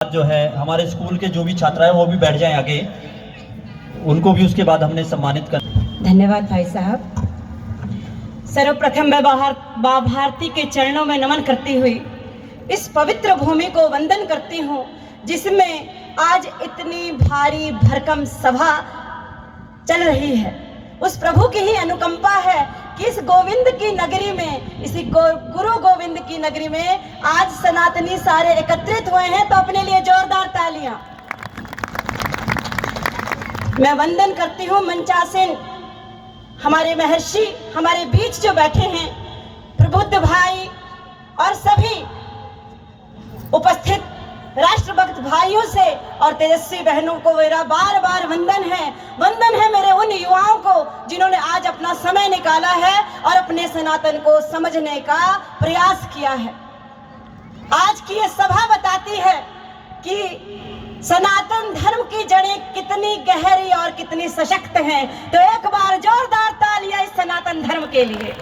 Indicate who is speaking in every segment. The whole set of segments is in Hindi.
Speaker 1: जो है हमारे स्कूल के जो भी छात्र हैं वो भी बैठ जाएं आगे, उनको भी उसके बाद हमने सम्मानित कर।
Speaker 2: धन्यवाद भाई साहब। सर्वप्रथम मैं भारती के चरणों में नमन करती हुई इस पवित्र भूमि को वंदन करती हूँ जिसमें आज इतनी भारी भरकम सभा चल रही है। उस प्रभु की ही अनुकंपा है कि इस गोविंद की नगरी में, इसी गुरु गोविंद की नगरी में आज सनातनी सारे एकत्रित हुए हैं। तो अपने लिए जोरदार तालियां। मैं वंदन करती हूँ मंचासीन हमारे महर्षि हमारे बीच जो बैठे हैं, प्रबुद्ध भाई और सभी उपस्थित राष्ट्रभक्त भाइयों से और तेजस्वी बहनों को मेरा बार बार वंदन है मेरे उन युवाओं को जिन्होंने आज अपना समय निकाला है और अपने सनातन को समझने का प्रयास किया है। आज की ये सभा बताती है कि सनातन धर्म की जड़ें कितनी गहरी और कितनी सशक्त हैं। तो एक बार जोरदार तालियां इस सनातन धर्म के लिए।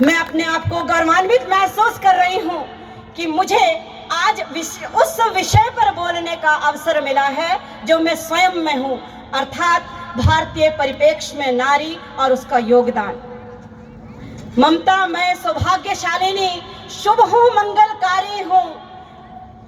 Speaker 2: मैं अपने आप को गौरवान्वित महसूस कर रही हूं कि मुझे आज उस विषय पर बोलने का अवसर मिला है जो मैं स्वयं में हूं, अर्थात भारतीय परिप्रेक्ष्य में नारी और उसका योगदान। ममता मैं सौभाग्यशालिनी शुभ हूं मंगलकारी हूं।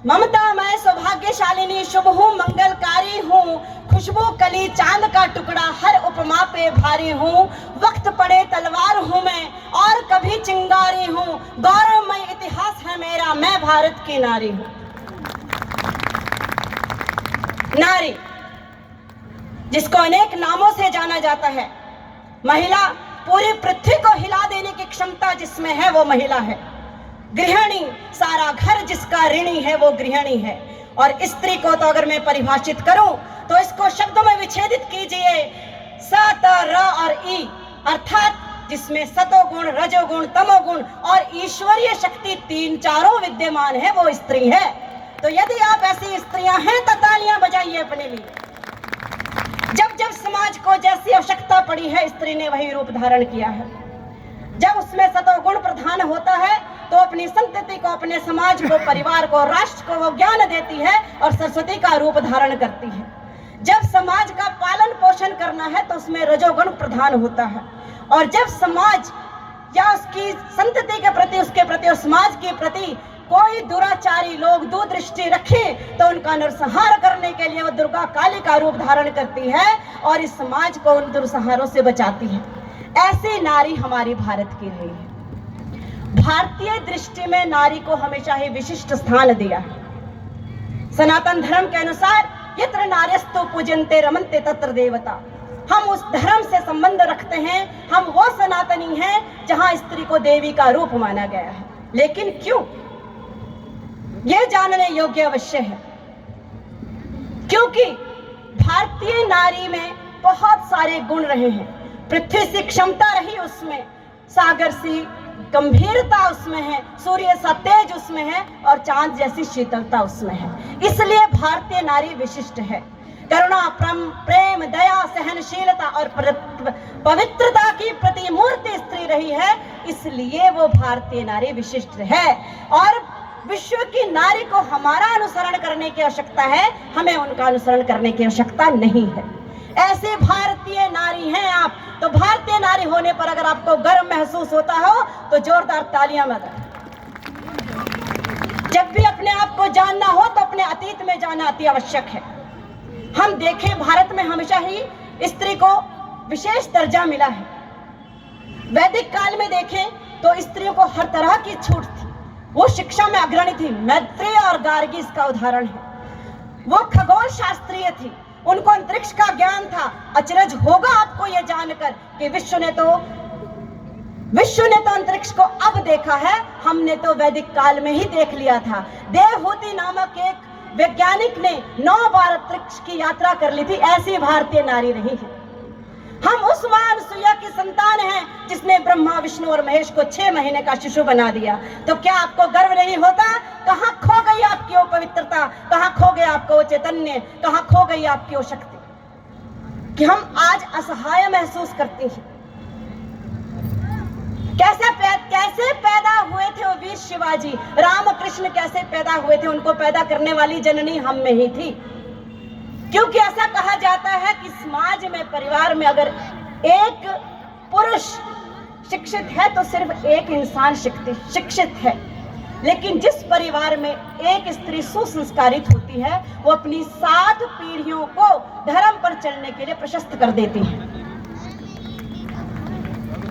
Speaker 2: ममता मैं सौभाग्यशालिनी शुभ हूं मंगलकारी हूं। खुशबू कली चांद का टुकड़ा हर उपमा पे भारी हूं। वक्त पड़े तलवार हूं मैं और कभी चिंगारी हूं। गौरवमय इतिहास है मेरा, मैं भारत की नारी हूं। नारी जिसको अनेक नामों से जाना जाता है, महिला पूरी पृथ्वी को हिला देने की क्षमता जिसमें है वो महिला है। गृहिणी सारा घर जिसका ऋणी है वो गृहिणी है। और स्त्री को तो अगर मैं परिभाषित करूं तो इसको शब्दों में विच्छेदित कीजिए, स त र और ई, अर्थात जिसमें सतोगुण रजोगुण तमोगुण और ईश्वरीय शक्ति तीन चारों विद्यमान है वो स्त्री है। तो यदि आप ऐसी स्त्रियां हैं तो तालियां बजाइए अपने लिए। जब जब समाज को जैसी आवश्यकता पड़ी है स्त्री ने वही रूप धारण किया है। जब उसमें सतोगुण प्रधान होता है तो अपनी संतति को, अपने समाज को, परिवार को, राष्ट्र को वो ज्ञान देती है और सरस्वती का रूप धारण करती है। जब समाज का पालन पोषण करना है तो उसमें रजोगुण प्रधान होता है। और जब समाज या उसकी संतति के प्रति, उसके प्रति और समाज के प्रति कोई दुराचारी लोग दूरदृष्टि रखे तो उनका नरसंहार करने के लिए वो दुर्गा काली का रूप धारण करती है और इस समाज को उन दुर्संहारों से बचाती है। ऐसी नारी हमारी भारत की रही है। भारतीय दृष्टि में नारी को हमेशा ही विशिष्ट स्थान दिया है। सनातन धर्म के अनुसार यत्र नार्यस्तु पूजन्ते रमन्ते तत्र देवता। हम उस धर्म से संबंध रखते हैं। हम वो सनातनी हैं जहां स्त्री को देवी का रूप माना गया है। लेकिन क्यों, यह जानने योग्य अवश्य है। क्योंकि भारतीय नारी में बहुत सारे गुण रहे हैं। पृथ्वी सी क्षमता रही उसमें, सागर सी गंभीरता उसमें है, सूर्य सा तेज उसमें है और चांद जैसी शीतलता उसमें है। इसलिए भारतीय नारी विशिष्ट है। करुणा, प्रेम, दया, सहनशीलता और पवित्रता की प्रतिमूर्ति स्त्री रही है, इसलिए वो भारतीय नारी विशिष्ट है। और विश्व की नारी को हमारा अनुसरण करने की आवश्यकता है, हमें उनका अनुसरण करने की आवश्यकता नहीं है। ऐसे भारतीय नारी हैं आप। तो भारतीय नारी होने पर अगर आपको गर्व महसूस होता हो तो जोरदार तालियां बजाएं। जब भी अपने आप को जानना हो तो अपने अतीत में जाना अति आवश्यक है। हम देखें भारत में हमेशा ही स्त्री को विशेष दर्जा मिला है। वैदिक काल में देखें तो स्त्रियों को हर तरह की छूट थी। वो शिक्षा में अग्रणी थी। मैत्रेय और गार्गी इसका उदाहरण है। वो खगोल शास्त्रीय थी, उनको अंतरिक्ष का ज्ञान था। अचरज होगा आपको यह जानकर कि विश्व ने तो अंतरिक्ष को अब देखा है, हमने तो वैदिक काल में ही देख लिया था। देवहूति नामक एक वैज्ञानिक ने 9 बार अंतरिक्ष की यात्रा कर ली थी। ऐसी भारतीय नारी रही है। हम उस मां अनसुईया की संतान हैं जिसने ब्रह्मा विष्णु और महेश को 6 महीने का शिशु बना दिया। तो क्या आपको गर्व नहीं होता? कहां खो गई आपकी वो पवित्रता, कहां खो गया आपका वो चैतन्य, कहां खो गई आपकी वो शक्ति कि हम आज असहाय महसूस करते हैं कैसे पैदा हुए थे वो वीर शिवाजी, रामकृष्ण कैसे पैदा हुए थे, उनको पैदा करने वाली जननी हम में ही थी। क्योंकि ऐसा कहा जाता है कि समाज में, परिवार में अगर एक पुरुष शिक्षित है तो सिर्फ एक इंसान शिक्षित है, लेकिन जिस परिवार में एक स्त्री सुसंस्कारित होती है वो अपनी 7 पीढ़ियों को धर्म पर चलने के लिए प्रशस्त कर देती है।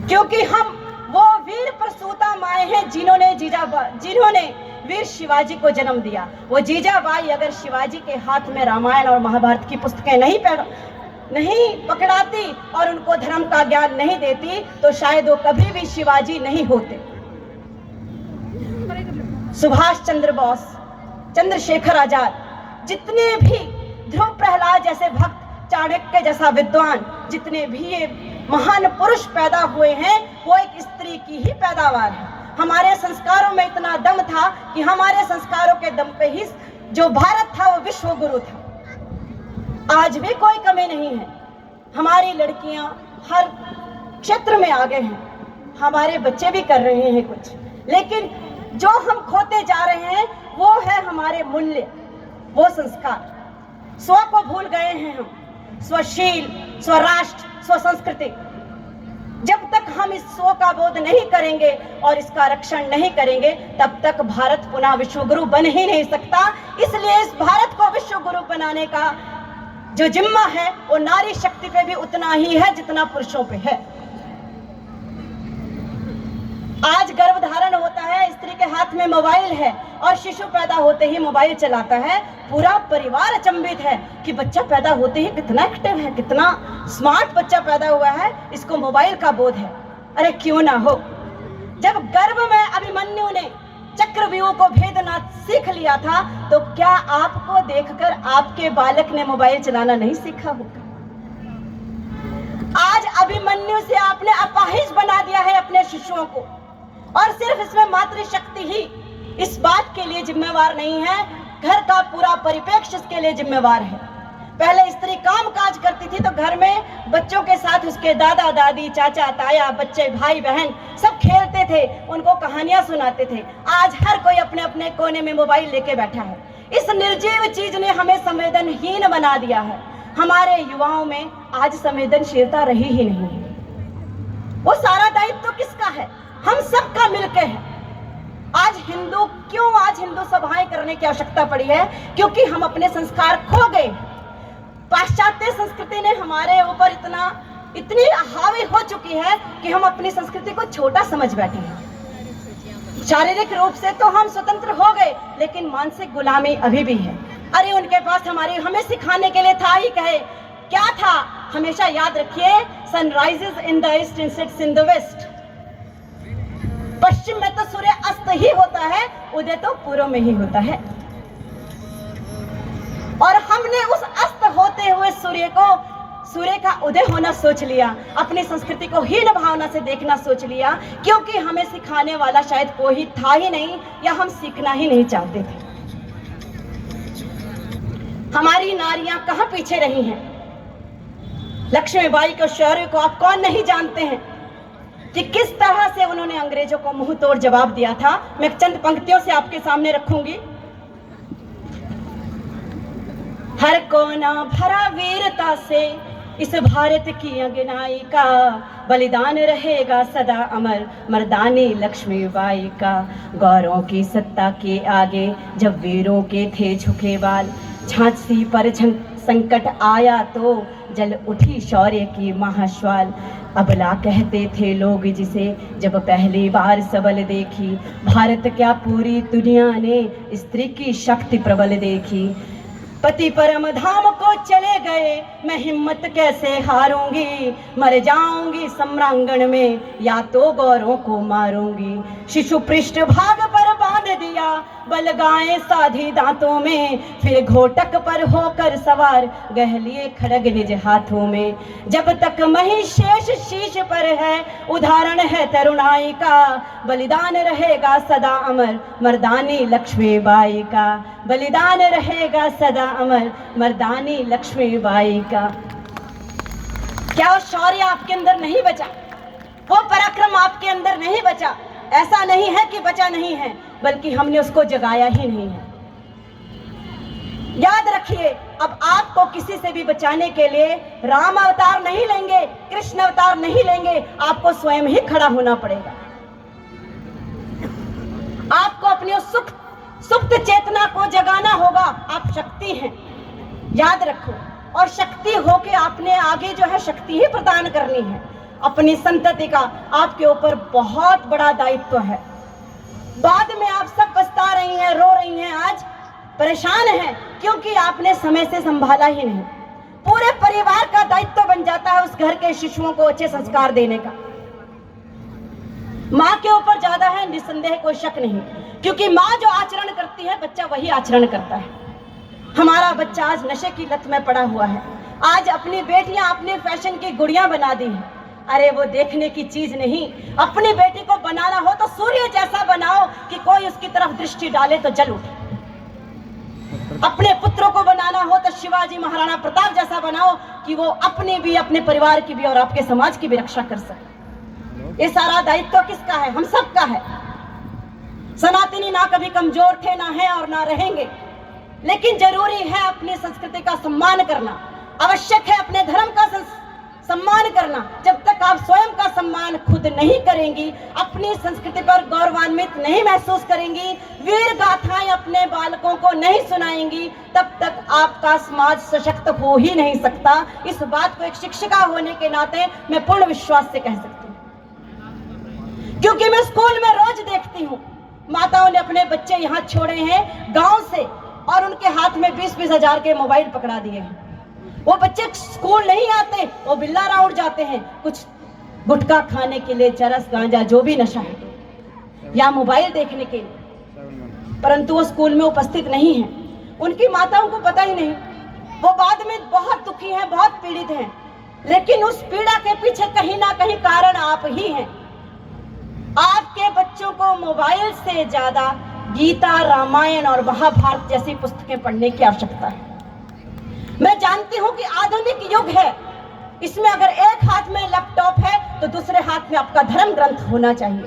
Speaker 2: क्योंकि हम वो वीर प्रसूता माए हैं जिन्होंने वीर शिवाजी को जन्म दिया। वो जीजाबाई अगर शिवाजी के हाथ में रामायण और महाभारत की पुस्तकें नहीं पकड़ाती और उनको धर्म का ज्ञान नहीं देती तो शायद वो कभी भी शिवाजी नहीं होते। सुभाष चंद्र बोस, चंद्रशेखर आजाद, जितने भी ध्रुव प्रहलाद जैसे भक्त, चाणक्य जैसा विद्वान, जितने भी ये महान पुरुष पैदा हुए हैं वो एक स्त्री की ही पैदावार है। हमारे संस्कारों में इतना दम था कि हमारे संस्कारों के दम पे ही जो भारत था वो विश्व गुरु था। आज भी कोई कमी नहीं है। हमारी लड़कियां हर क्षेत्र में आगे हैं, हमारे बच्चे भी कर रहे हैं कुछ, लेकिन जो हम खोते जा रहे हैं वो है हमारे मूल्य, वो संस्कार। स्व को भूल गए हैं हम, स्वशील, स्वराष्ट्र, स्वसंस्कृति। जब तक हम इस स्व का बोध नहीं करेंगे और इसका रक्षण नहीं करेंगे तब तक भारत पुनः विश्व गुरु बन ही नहीं सकता। इसलिए इस भारत को विश्व गुरु बनाने का जो जिम्मा है वो नारी शक्ति पे भी उतना ही है जितना पुरुषों पे है। आज गर्भधारण होता है, स्त्री के हाथ में मोबाइल है और शिशु पैदा होते ही मोबाइल चलाता है। पूरा परिवार अचंभित है कि बच्चा पैदा होते ही कितना एक्टिव है, कितना स्मार्ट बच्चा पैदा हुआ है, इसको मोबाइल का बोध है। अरे क्यों ना हो। जब गर्भ में अभिमन्यु ने चक्रव्यूह को भेदना सीख लिया था तो क्या आपको देखकर आपके बालक ने मोबाइल चलाना नहीं सीखा होगा? आज अभिमन्यु से आपने अपाहिज बना दिया है अपने शिशुओं को, और सिर्फ इसमें मातृशक्ति ही इस बात के लिए जिम्मेवार नहीं है, घर का पूरा परिप्रेक्ष्य इसके लिए जिम्मेवार है। पहले स्त्री काम काज करती थी तो घर में बच्चों के साथ उसके दादा दादी, चाचा ताया, बच्चे, भाई बहन सब खेलते थे, उनको कहानियां सुनाते थे। आज हर कोई अपने अपने कोने में मोबाइल लेके बैठा है। इस निर्जीव चीज ने हमें संवेदनहीन बना दिया है। हमारे युवाओं में आज संवेदनशीलता रही ही नहीं है। वो सारा दायित्व तो किसका है? हम सबका मिलके है। आज हिंदू सभाएं करने की आवश्यकता पड़ी है क्योंकि हम अपने संस्कार खो गए। पाश्चात्य संस्कृति ने हमारे ऊपर इतनी हावी हो चुकी है कि हम अपनी संस्कृति को छोटा समझ बैठे हैं। शारीरिक रूप से तो हम स्वतंत्र हो गए लेकिन मानसिक गुलामी अभी भी है। अरे उनके पास हमें सिखाने के लिए था ही कहे क्या था? हमेशा याद रखिए, sunrises in the east and sets in the west. पश्चिम में तो सूर्य अस्त ही होता है, उदय तो पूर्व में ही होता है। और हमने उस अस्त होते हुए सूर्य का उदय होना सोच लिया, अपनी संस्कृति को हीन भावना से देखना सोच लिया, क्योंकि हमें सिखाने वाला शायद कोई था ही नहीं या हम सीखना ही नहीं चाहते थे। हमारी नारियां कहां पीछे रही हैं? लक्ष्मीबाई के शौर्य को आप कौन नहीं जानते हैं कि किस तरह से उन्होंने अंग्रेजों को मुंह तोड़ जवाब दिया था। मैं चंद पंक्तियों से आपके सामने रखूंगी। हर कोना भरा वीरता से इस भारत की अंगनाई का, बलिदान रहेगा सदा अमर मर्दानी लक्ष्मीबाई का। गौरों की सत्ता के आगे जब वीरों के थे झुके बाल, झांसी पर संकट आया तो जल उठी शौर्य की महाश्वाल। अबला कहते थे लोग जिसे जब पहली बार सबल देखी, भारत क्या पूरी दुनिया ने स्त्री की शक्ति प्रबल देखी। पति परम धाम को चले गए, मैं हिम्मत कैसे हारूंगी, मर जाऊंगी सम्रांगण में या तो गौरों को मारूंगी। शिशु पृष्ठ भाग पर बांध दिया, बल गाएं साधी दांतों में, फिर घोटक पर होकर सवार गह लिए खड़ग निज हाथों में। जब तक महिष शेष शीश पर है, उदाहरण है तरुणाई का, बलिदान रहेगा सदा अमर मर्दानी लक्ष्मीबाई का। बलिदान रहेगा सदा अमर मर्दानी लक्ष्मीबाई का। क्या शौर्य आपके अंदर नहीं बचा? वो पराक्रम आपके अंदर नहीं बचा। ऐसा नहीं है कि बचा नहीं है, बल्कि हमने उसको जगाया ही नहीं है। याद रखिए, अब आपको किसी से भी बचाने के लिए राम अवतार नहीं लेंगे, कृष्ण अवतार नहीं लेंगे, आपको स्वयं ही खड़ा होना पड़ेगा। आपको अपनी उस सुप्त चेतना को जगाना होगा। आप शक्ति हैं, याद रखो। और शक्ति होके आपने आगे जो है शक्ति ही प्रदान करनी है। अपनी संतति का आपके ऊपर बहुत बड़ा दायित्व है। बाद में आप सब पछता रही हैं, रो रही हैं, आज परेशान हैं, क्योंकि आपने समय से संभाला ही नहीं। पूरे परिवार का दायित्व बन जाता है उस घर के शिशुओं को अच्छे संस्कार देने का। माँ के ऊपर ज्यादा है, निसंदेह, कोई शक नहीं, क्योंकि माँ जो आचरण करती है बच्चा वही आचरण करता है। हमारा बच्चा आज नशे की लत में पड़ा हुआ है। आज अपनी बेटियां अपने फैशन की गुड़ियां बना दी हैं। अरे वो देखने की चीज नहीं। अपनी बेटी को बनाना हो तो सूर्य जैसा बनाओ कि कोई उसकी तरफ दृष्टि डाले तो जल उठे। अपने पुत्रों को बनाना हो तो शिवाजी महाराणा प्रताप जैसा बनाओ कि वो अपनी भी, अपने परिवार की भी और आपके समाज की भी रक्षा कर सके। ये सारा दायित्व किसका है? हम सबका है। सनातनी ना कभी कमजोर थे, ना है और ना रहेंगे, लेकिन जरूरी है अपनी संस्कृति का सम्मान करना। आवश्यक है अपने धर्म का सम्मान करना। जब तक आप स्वयं का सम्मान खुद नहीं करेंगी, अपनी संस्कृति पर गौरवान्वित नहीं महसूस करेंगी, वीर गाथाएं अपने बालकों को नहीं सुनाएंगी, तब तक आपका समाज सशक्त हो ही नहीं सकता। इस बात को एक शिक्षिका होने के नाते मैं पूर्ण विश्वास से कह सकती हूँ, क्योंकि मैं स्कूल में रोज देखती हूँ माताओं ने अपने बच्चे यहाँ छोड़े हैं गांव से और उनके हाथ में 20-20 हजार के मोबाइल पकड़ा दिए हैं। वो बच्चे स्कूल नहीं आते, वो बिल्ला राउंड जाते हैं कुछ गुटखा खाने के लिए, चरस गांजा जो भी नशा है, या मोबाइल देखने के लिए, परंतु वो स्कूल में उपस्थित नहीं है। उनकी माताओं को पता ही नहीं। वो बाद में बहुत दुखी हैं, बहुत पीड़ित हैं, लेकिन उस पीड़ा के पीछे कहीं ना कहीं कारण आप ही हैं। आपके बच्चों को मोबाइल से ज्यादा गीता, रामायण और महाभारत जैसी पुस्तकें पढ़ने की आवश्यकता है। मैं जानती हूं कि आधुनिक युग है, इसमें अगर एक हाथ में लैपटॉप है तो दूसरे हाथ में आपका धर्म ग्रंथ होना चाहिए,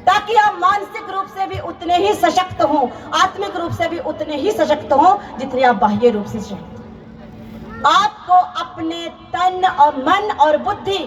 Speaker 2: ताकि आप मानसिक रूप से भी उतने ही सशक्त हों, आत्मिक रूप से भी उतने ही सशक्त हों जितने आप बाह्य रूप से सशक्त। आपको अपने तन और मन और बुद्धि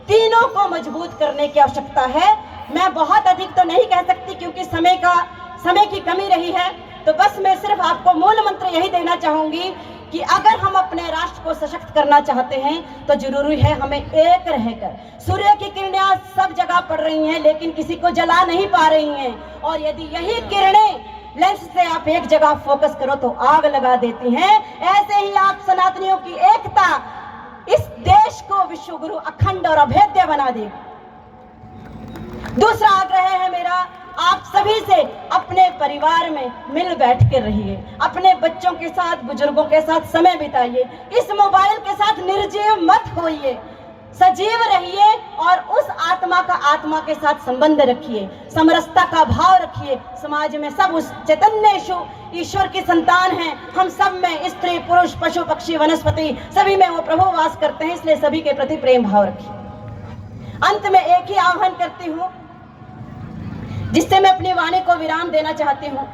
Speaker 2: तीनों को मजबूत करने की आवश्यकता है। मैं बहुत अधिक तो नहीं कह सकती क्योंकि समय की कमी रही है, तो बस मैं सिर्फ आपको मूल मंत्र यही देना चाहूंगी कि अगर हम अपने राष्ट्र को सशक्त करना चाहते हैं तो जरूरी है हमें एक रहकर। सूर्य की किरणें सब जगह पड़ रही हैं, लेकिन किसी को जला नहीं पा रही हैं, और यदि यही किरणें लेंस से आप एक जगह फोकस करो तो आग लगा देती हैं। ऐसे ही आप सनातनियों की एकता इस देश को विश्व गुरु अखंड और अभेद्य बना देगी। दूसरा आग्रह है मेरा आप सभी से, अपने परिवार में मिल बैठ कर रहिए, अपने बच्चों के साथ, बुजुर्गों के साथ समय बिताइए। इस मोबाइल के साथ निर्जीव मत होइए, सजीव रहिए और उस आत्मा का आत्मा के साथ संबंध रखिए, समरसता का भाव रखिए। समाज में सब उस चैतन्य ईश्वर की संतान हैं। हम सब में स्त्री, पुरुष, पशु, पक्षी, वनस्पति सभी में वो प्रभु वास करते हैं, इसलिए सभी के प्रति प्रेम भाव रखिए। अंत में एक ही आह्वान करती हूँ जिससे मैं अपनी वाणी को विराम देना चाहती हूँ।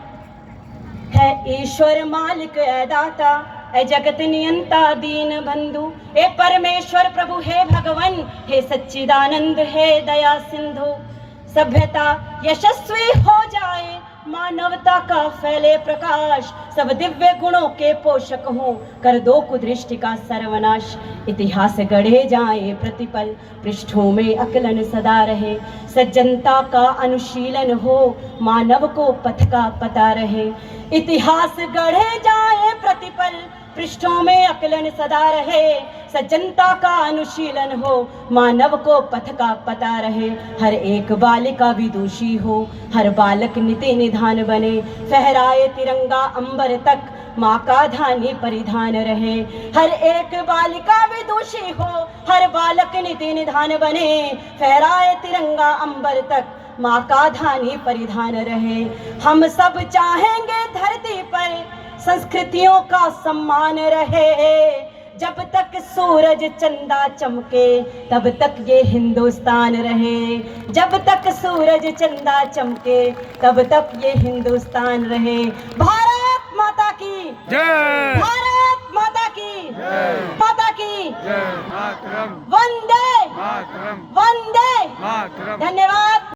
Speaker 2: है ईश्वर मालिक ए दाता, ए जगत नियंता दीन बंधु, ए परमेश्वर प्रभु, हे भगवान, हे सच्चिदानंद, हे दया सिंधु। सभ्यता यशस्वी हो जाए, मानवता का फैले प्रकाश, सब दिव्य गुणों के पोषक हो, कर दो कुदृष्टि का सर्वनाश। इतिहास गढ़े जाए प्रतिपल, पृष्ठों में अकलन सदा रहे, सज्जनता का अनुशीलन हो, मानव को पथ का पता रहे। इतिहास गढ़े जाए प्रतिपल, पृष्ठों में अकलन सदा रहे, सज्जनता का अनुशीलन हो, मानव को पथ का पता रहे। हर एक बालिका विदुषी हो, हर बालक नीति निधान बने, फहराए तिरंगा अंबर तक, माँ का धानी परिधान रहे। हर एक बालिका विदुषी हो, हर बालक नीति निधान बने, फहराए तिरंगा अंबर तक, माँ का धानी परिधान रहे। हम सब चाहेंगे धरती पर संस्कृतियों का सम्मान रहे, जब तक सूरज चंदा चमके तब तक ये हिंदुस्तान रहे, जब तक सूरज चंदा चमके तब तक ये हिंदुस्तान रहे। भारत माता की
Speaker 3: जय,
Speaker 2: भारत माता की माता की
Speaker 3: जय मातरम,
Speaker 2: वंदे
Speaker 3: मातरम,
Speaker 2: वंदे।
Speaker 3: मातरम।
Speaker 2: धन्यवाद।